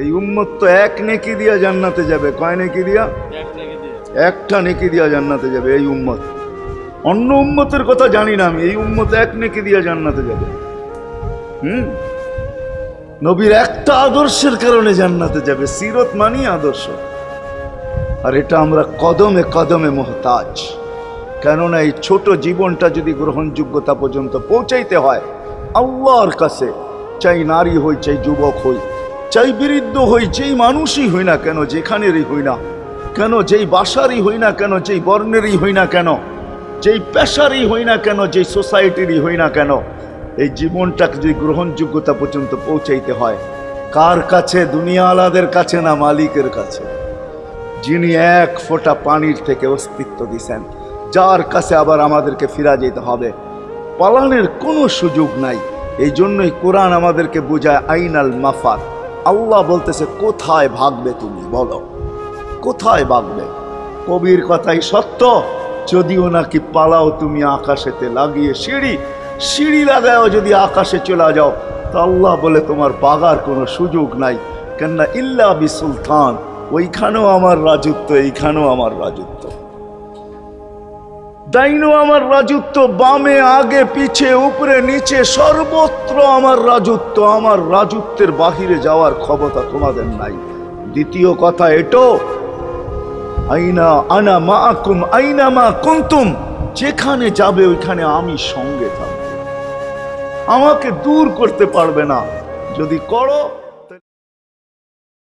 এই উম্মত তো এক নেকি দিয়া জান্নাতে যাবে। কয় নেকি দিয়া? একটা নেকি দিয়া জান্নাতে যাবে এই উম্মত। অন্য উম্মতের কথা জানি না আমি, এই উম্মত এক নেকি দিয়া জান্নাতে যাবে। নবীর একটা আদর্শের কারণে জান্নাতে যাবে। সিরত মানি আদর্শ, আর এটা আমরা কদমে কদমে মুহতাজ। কেননা এই ছোট জীবনটা যদি গ্রহণযোগ্যতা পর্যন্ত পৌঁছাইতে হয় আল্লাহর কাছে, চাই নারী হই, চাই যুবক হই, চাই বৃদ্ধ হই, যেই মানুষই হই না কেন, যেখানেরই হই না কেন, যেই বাসারই হই না কেন, যেই বর্ণেরই হই না কেন, যেই পেশারই হই না কেন, যেই সোসাইটিরই হই না কেন, এই জীবনটাকে যদি গ্রহণযোগ্যতা পর্যন্ত পৌঁছাইতে হয় কার কাছে? দুনিয়াওয়ালাদের কাছে না, মালিকের কাছে, যিনি এক ফোঁটা পানির থেকে অস্তিত্ব দিছেন, যার কাছে আবার আমাদেরকে ফিরা যেতে হবে। পালানের কোনো সুযোগ নাই। এই জন্যই কোরআন আমাদেরকে বোঝায় আইনাল মাফার। আল্লাহ বলতেছে কোথায় ভাগবে তুমি, বলো কোথায় ভাগবে? কবির কথাই সত্য, যদিও নাকি পালাও তুমি আকাশেতে লাগিয়ে সিঁড়ি, সিঁড়ি লাগাও যদি আকাশে চলে যাও, তো আল্লাহ বলে তোমার বাগার কোনো সুযোগ নাই। কেননা ইল্লা বি সুলতান, ওইখানেও আমার রাজত্ব, এইখানেও আমার রাজত্ব, ডাইনো আমার রাজত্ব, বামে আগে পিছে উপরে নিচে সর্বত্র আমার রাজত্ব। আমার রাজত্বের বাহিরে যাওয়ার ক্ষমতা তোমাদের নাই। দ্বিতীয় কথা এটো, আইনা আনা মাআকুম আইনা মা কুনতুম, যেখানে যাবে ওইখানে আমি সঙ্গে থাকবো, আমাকে দূর করতে পারবে না। যদি করো